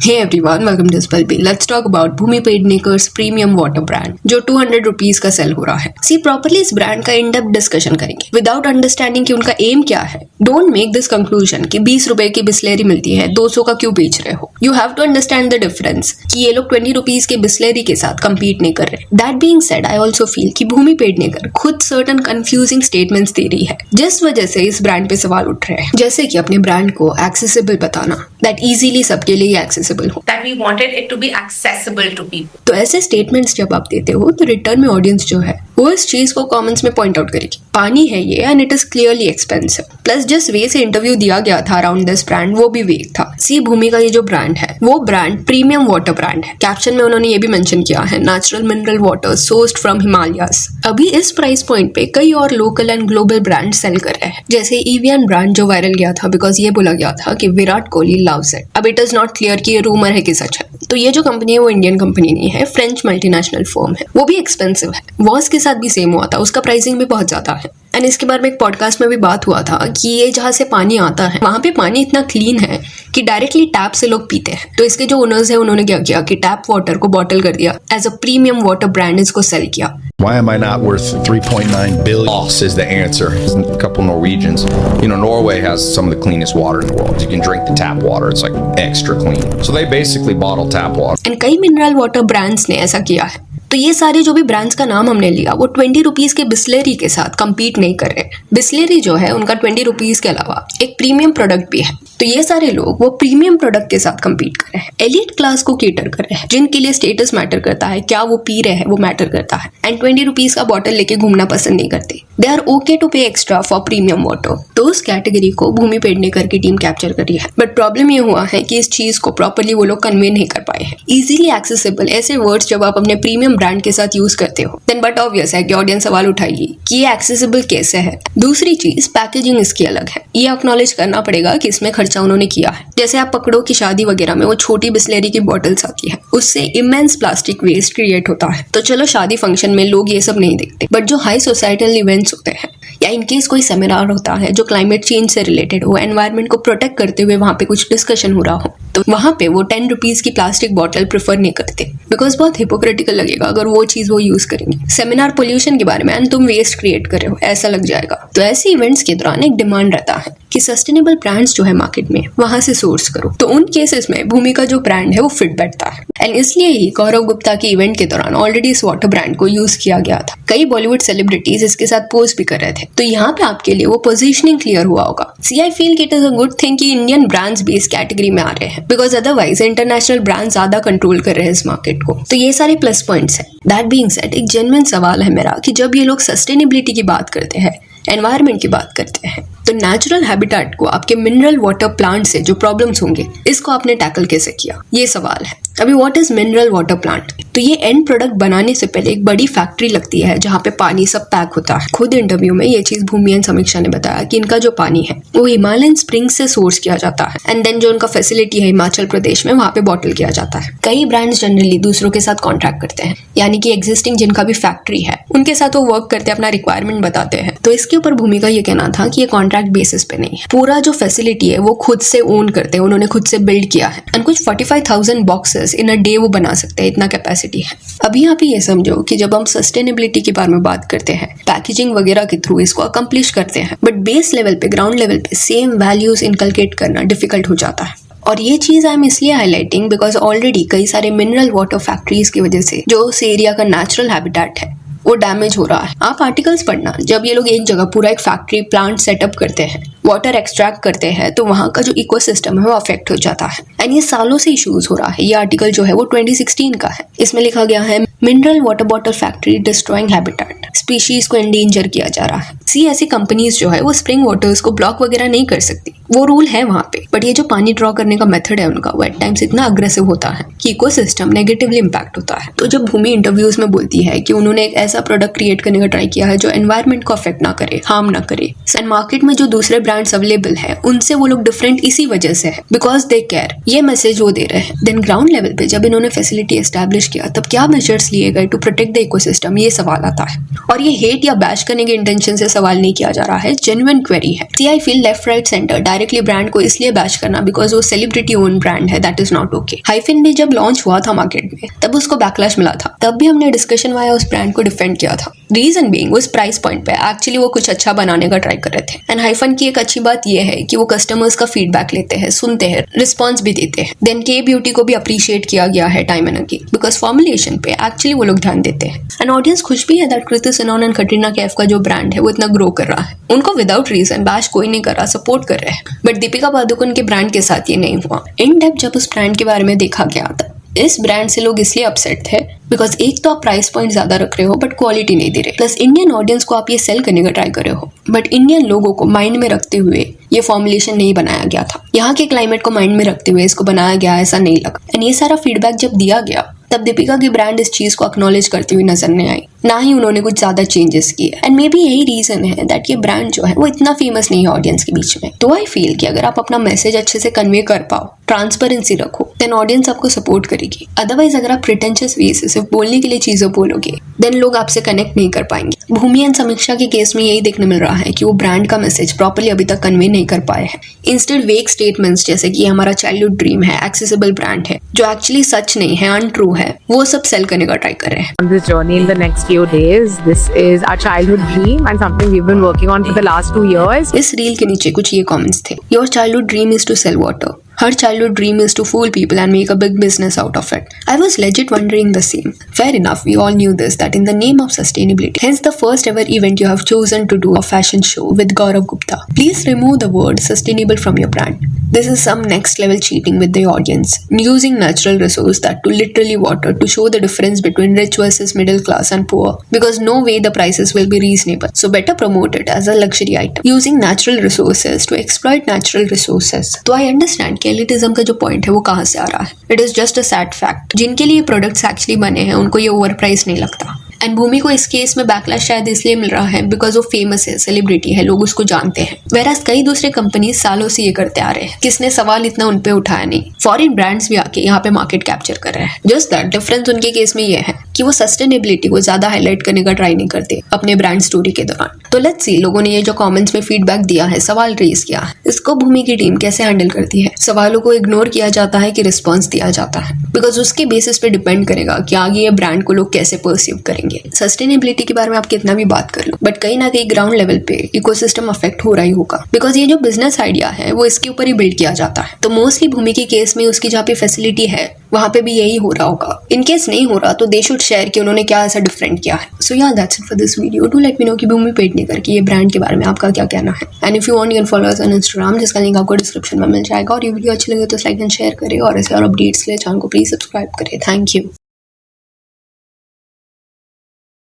Hey everyone, welcome to Spellbee. Let's talk about Bhumi Pednekar's premium water brand, जो 200 rupees का cell हो रहा है. सी प्रॉपरली इस ब्रांड का इन डेप्थ डिस्कशन करेंगे विदाउट अंडरस्टैंडिंग कि उनका एम क्या है. डोंट मेक दिस कंक्लूजन कि 20 रुपए की बिस्लेरी मिलती है 200 का क्यों बेच रहे हो. You have to understand the difference कि ये लोग 20 रुपीज के बिस्लेरी के साथ कम्पीट नहीं कर रहे. That being said, I also feel कि भूमि पेडनेकर खुद सर्टन कंफ्यूजिंग स्टेटमेंट्स दे रही है जिस वजह से इस ब्रांड पे सवाल उठ रहे हैं. जैसे कि अपने ब्रांड को एक्सेसिबल बताना, दैट इजीली सबके लिए एक्सेसिबल हो. That we wanted it to be accessible to people. तो ऐसे स्टेटमेंट्स जब आप देते हो तो रिटर्न में ऑडियंस जो है वो इस चीज को कमेंट्स में पॉइंट आउट करेगी. पानी है ये and it is clearly expensive. Plus जिस वे से इंटरव्यू दिया गया था अराउंड दिस ब्रांड वो भी वेग था. सी भूमि का ये जो ब्रांड है वो ब्रांड प्रीमियम वाटर ब्रांड है. कैप्शन में उन्होंने ये भी मेंशन किया है, natural mineral water sourced from Himalayas. अभी इस प्राइस पॉइंट पे कई और local and global brand sell कर रहे हैं, जैसे ईवीएन ब्रांड जो वायरल गया था बिकॉज ये बोला गया था कि विराट कोहली लव्स इट. अब इट इज नॉट क्लियर कि ये रूमर है कि सच है. तो ये जो कंपनी है वो इंडियन कंपनी नहीं है, फ्रेंच मल्टीनेशनल फर्म है. वो भी एक्सपेंसिव है. वॉस के साथ भी सेम हुआ था, उसका प्राइसिंग भी बहुत ज्यादा है. एंड इसके बारे में एक पॉडकास्ट में भी बात हुआ था कि ये जहाँ से पानी आता है वहां पे पानी इतना क्लीन है कि डायरेक्टली टैप से लोग पीते हैं. तो इसके जो ओनर्स है उन्होंने क्या किया कि टैप वाटर को बॉटल कर दिया, as a premium water brand इसको सेल किया. Why am I not worth 3.9 billion? Loss is the answer. A couple Norwegians. Norway has some of the cleanest water in the world. You can drink the tap water. It's like extra clean. So they basically bottle tap water. And कई mineral water brands ने ऐसा किया है. तो ये सारे जो भी ब्रांड्स का नाम हमने लिया वो 20 रुपीज के बिस्लेरी के साथ कम्पीट नहीं कर रहे. बिस्लेरी जो है उनका 20 रुपीज के अलावा एक प्रीमियम प्रोडक्ट भी है. तो ये सारे लोग वो प्रीमियम प्रोडक्ट के साथ कम्पीट कर रहे हैं, एलिट क्लास को केटर कर रहे हैं, जिनके लिए स्टेटस मैटर करता है, क्या वो पी रहे हैं वो मैटर करता है. एंड 20 रुपीज का बॉटल लेके घूमना पसंद नहीं करते. दे आर ओके टू पे एक्स्ट्रा फॉर प्रीमियम वाटर. तो उस कैटेगरी को भूमि पेडनेकर की टीम कैप्चर कर रही है. बट प्रॉब्लम ये हुआ है कि इस चीज को प्रॉपरली वो लोग कन्वे नहीं कर पाए हैं. इजीली एक्सेसिबल ऐसे वर्ड्स जब आप अपने प्रीमियम ब्रांड के साथ यूज करते हो देन बट ऑब्वियस है कि ऑडियंस सवाल उठाएगी कि ये एक्सेसिबल कैसे है. दूसरी चीज पैकेजिंग इसकी अलग है. ये एक्नॉलेज करना पड़ेगा कि इसमें खर्चा उन्होंने किया है. जैसे आप पकड़ो कि शादी वगैरह में वो छोटी बिस्लेरी की बॉटल्स आती है, उससे इमेंस प्लास्टिक वेस्ट क्रिएट होता है. तो चलो शादी फंक्शन में लोग ये सब नहीं देखते, बट जो हाई सोसाइटल इवेंट्स होते हैं या इनकेस कोई सेमिनार होता है जो क्लाइमेट चेंज से रिलेटेड हो, एनवायरनमेंट को प्रोटेक्ट करते हुए वहां पे कुछ डिस्कशन हो रहा हो, तो वहां पे वो 10 रुपीज की प्लास्टिक बॉटल प्रेफर नहीं करते बिकॉज बहुत हिपोक्रेटिकल लगेगा अगर वो चीज वो यूज करेंगे. सेमिनार पोल्यूशन के बारे में एंड तुम वेस्ट क्रिएट कर रहे हो ऐसा लग जाएगा. तो ऐसे इवेंट्स के दौरान एक डिमांड रहता है कि सस्टेनेबल ब्रांड्स जो है मार्केट में वहां से सोर्स करो. तो उन केसेस में भूमि का जो ब्रांड है वो फिट बैठता है. एंड इसलिए ही गौरव गुप्ता के इवेंट के दौरान ऑलरेडी इस वाटर ब्रांड को यूज किया गया था. कई बॉलीवुड सेलिब्रिटीज इसके साथ पोस्ट भी कर रहे थे. तो यहाँ पे आपके लिए वो पोजीशनिंग क्लियर हुआ होगा. See I feel it is a good thing कि इंडियन ब्रांड्स भी इस कैटेगरी में आ रहे हैं बिकॉज अदरवाइज इंटरनेशनल ब्रांड ज्यादा कंट्रोल कर रहे हैं इस मार्केट को. तो ये सारे प्लस पॉइंट्स हैं. दैट बीइंग सेड, एक जेन्युइन सवाल है मेरा कि जब ये लोग सस्टेनेबिलिटी की बात करते हैं, एनवायरनमेंट की बात करते हैं, तो नेचुरल हैबिटेट को आपके मिनरल वाटर प्लांट से जो प्रॉब्लम्स होंगे इसको आपने टैकल कैसे किया, ये सवाल है. अभी what is mineral water plant? तो ये एंड प्रोडक्ट बनाने से पहले एक बड़ी फैक्ट्री लगती है जहाँ पे पानी सब पैक होता है. खुद इंटरव्यू में ये चीज भूमि एंड समीक्षा ने बताया कि इनका जो पानी है वो हिमालयन स्प्रिंग से सोर्स किया जाता है एंड देन जो उनका फैसिलिटी है हिमाचल प्रदेश में वहाँ पे बॉटल किया जाता है. कई ब्रांड्स जनरली दूसरों के साथ कॉन्ट्रैक्ट करते हैं, यानी कि एग्जिस्टिंग जिनका भी फैक्ट्री है उनके साथ वो वर्क करते हैं, अपना रिक्वायरमेंट बताते हैं. तो इसके ऊपर भूमि का ये कहना था कि ये कॉन्ट्रैक्ट बेसिस पे नहीं है, पूरा जो फैसिलिटी है वो खुद से ओन करते हैं, उन्होंने खुद से बिल्ड किया है. एंड कुछ 45,000 बॉक्सेस इन अ डे वो बना सकते हैं, इतना कैपेसिटी है. अभी यहाँ पे ये समझो कि जब हम सस्टेनेबिलिटी के बारे में बात करते हैं, पैकेजिंग वगैरह के थ्रू इसको अकम्प्लिश करते हैं, बट बेस लेवल पे, ग्राउंड लेवल पे सेम वैल्यूज इनकलकेट करना डिफिकल्ट हो जाता है. और ये चीज आई एम इसलिए हाईलाइटिंग बिकॉज ऑलरेडी कई सारे मिनरल वाटर फैक्ट्रीज की वजह से जो उस एरिया का नेचुरल हैबिटेट है वो डैमेज हो रहा है. आप आर्टिकल्स पढ़ना, जब ये लोग एक जगह पूरा एक फैक्ट्री प्लांट सेटअप करते हैं, वाटर एक्सट्रैक्ट करते हैं, तो वहाँ का जो इकोसिस्टम है वो अफेक्ट हो जाता है. एंड ये सालों से इश्यूज हो रहा है. ये आर्टिकल जो है वो 2016 का है. इसमें लिखा गया है mineral water bottle factory destroying habitat, species को एंडेंजर किया जा रहा है. सी ऐसी कंपनीज जो है वो स्प्रिंग वाटर्स को ब्लॉक वगैरह नहीं कर सकती, वो रूल है वहाँ पे. बट ये जो पानी ड्रॉ करने का मेथड है उनका वो एट टाइम्स इतना अग्रेसिव होता है कि इकोसिस्टम नेगेटिवली इम्पैक्ट होता है. तो जब भूमि इंटरव्यूज में बोलती है कि उन्होंने एक ऐसा प्रोडक्ट क्रिएट करने का ट्राई किया है जो एनवायरनमेंट को अफेक्ट ना करे, हार्म ना करे, एंड मार्केट में जो दूसरे ब्रांड्स अवेलेबल है उनसे वो लोग डिफरेंट इसी वजह से है बिकॉज दे केयर, ये मैसेज वो दे रहे हैं. देन ग्राउंड लेवल पे जब इन्होंने फैसिलिटी एस्टैब्लिश किया तब क्या मेजर्स लिए गए टू प्रोटेक्ट द इकोसिस्टम, ये सवाल आता है. और ये हेट या बैश करने के इंटेंशन से सवाल नहीं किया जा रहा है, जेन्युइन क्वेरी है। See I feel left right center directly brand को इसलिए बैश करना बिकॉज वो सेलिब्रिटी ओन ब्रांड है, that is not okay. Hyphen भी जब लॉन्च हुआ था मार्केट में तब उसको बैकलैश मिला था, तब भी हमने डिस्कशन वाया उस ब्रांड को डिफेंड किया था। रीजन बीइंग उस प्राइस पॉइंट पे एक्चुअली वो कुछ अच्छा बनाने का ट्राई कर रहे थे। एंड हाइफन की एक अच्छी बात ये है कि वो कस्टमर्स का फीडबैक लेते हैं, सुनते हैं, रिस्पॉन्स भी देते हैं। देन के ब्यूटी को भी अप्रिशिएट किया गया है time and again because formulation पे एक्चुअली वो लोग ध्यान देते हैं। एंड ऑडियंस खुश भी है दैट कृति सेनन एंड कटरीना कैफ का जो ब्रांड है वो इतना ग्रो कर रहा है। उनको विदाउट रीजन बैश कोई नहीं कर रहा, सपोर्ट कर रहे हैं। बट दीपिका पादुकोण के ब्रांड के साथ ये नहीं हुआ। इन डेप्थ जब उस ब्रांड के बारे में देखा गया था, इस ब्रांड से लोग इसलिए अपसेट थे बिकॉज एक तो आप प्राइस पॉइंट ज्यादा रख रहे हो बट क्वालिटी नहीं दे रहे, प्लस इंडियन ऑडियंस को आप ये सेल करने का ट्राई कर रहे हो बट इंडियन लोगों को माइंड में रखते हुए ये फॉर्मुलेशन नहीं बनाया गया था। यहाँ के क्लाइमेट को माइंड में रखते हुए इसको बनाया गया ऐसा नहीं लगा। एंड ये सारा फीडबैक जब दिया गया तब दीपिका की ब्रांड इस चीज को एक्नॉलेज करती हुई नजर नहीं आई, ना ही उन्होंने कुछ ज्यादा चेंजेस किए। एंड मे बी यही रीजन है दैट ये ब्रांड जो है वो इतना फेमस नहीं है ऑडियंस के बीच में। तो आई फील कि अगर आप अपना मैसेज अच्छे से कन्वे कर पाओ, ट्रांसपेरेंसी रखो, देन ऑडियंस आपको सपोर्ट करेगी। अदरवाइज अगर आप प्रिटेंशियस वे से सिर्फ बोलने के लिए चीजें बोलोगे देन लोग आपसे कनेक्ट नहीं कर पाएंगे। भूमि एंड समीक्षा के केस में यही देखने मिल रहा है कि वो ब्रांड का मैसेज प्रॉपर्ली अभी तक कन्वे नहीं कर पाए हैं। इंस्टेड वेग स्टेटमेंट्स जैसे कि हमारा चाइल्डहुड ड्रीम है, एक्सेसिबल ब्रांड है, जो एक्चुअली सच नहीं है, अनट्रू है, वो सब सेल करने का ट्राई कर रहे हैं। On this journey in the next few days, this is our childhood dream and something we've been working on for the last 2 years. इस रील के नीचे कुछ ये कमेंट्स थे। Your childhood dream is to sell water. Her childhood dream is to fool people and make a big business out of it. I was legit wondering the same. Fair enough, we all knew this, that in the name of sustainability. Hence the first ever event you have chosen to do a fashion show with Gaurav Gupta. Please remove the word sustainable from your brand. This is some next level cheating with the audience. Using natural resource that to literally water to show the difference between rich versus middle class and poor. Because no way the prices will be reasonable. So better promote it as a luxury item. Using natural resources to exploit natural resources. So I understand elitism का जो point है वो कहाँ से आ रहा है। It is just a sad fact. जिनके लिए प्रोडक्ट्स एक्चुअली बने हैं उनको ये ओवर प्राइस नहीं लगता। एंड भूमि को इस केस में बैकलैश शायद इसलिए मिल रहा है बिकॉज वो फेमस है, सेलिब्रिटी है, लोग उसको जानते हैं। वेराज कई दूसरे कंपनी सालों से ये करते आ रहे हैं, किसने सवाल इतना उन पे उठाया नहीं। फॉरेन ब्रांड्स भी आके यहाँ पे मार्केट कैप्चर कर रहे हैं। जस्ट दैट डिफरेंस उनके केस में ये है कि वो सस्टेनेबिलिटी को ज्यादा हाईलाइट करने का ट्राई नहीं करते अपने ब्रांड स्टोरी के दौरान। तो लेट्स सी लोगों ने ये जो कमेंट्स में फीडबैक दिया है, सवाल रेज किया है, इसको भूमि की टीम कैसे हैंडल करती है। सवालों को इग्नोर किया जाता है कि रिस्पॉन्स दिया जाता है, बिकॉज उसके बेसिस पे डिपेंड करेगा कि आगे ये ब्रांड को लोग कैसे परसीव करेंगे। सस्टेनेबिलिटी के बारे में आप कितना भी बात कर लो बट कहीं ना कहीं ग्राउंड लेवल पे इकोसिस्टम अफेक्ट हो रहा ही होगा, बिकॉज ये जो बिजनेस आइडिया है वो इसके ऊपर ही बिल्ड किया जाता है। तो मोस्टली भूमि के केस में उसकी जहाँ पे फैसिलिटी है वहां पे भी यही हो रहा होगा। इन केस नहीं हो रहा तो दे शुड शेयर कि उन्होंने क्या ऐसा डिफरेंट किया है। सो या that's it for this video. Do let me know कि भूमि पेडनेकर की ये ब्रांड के बारे में आपका क्या कहना है। And if you want you can follow us on Instagram, जिसका लिंक आपको डिस्क्रिप्शन में मिल जाएगा। और ये वीडियो अच्छी लगे तो लाइक एंड शेयर करें और ऐसे और अपडेट्स के लिए चैनल को प्लीज सब्सक्राइब करें। Thank you.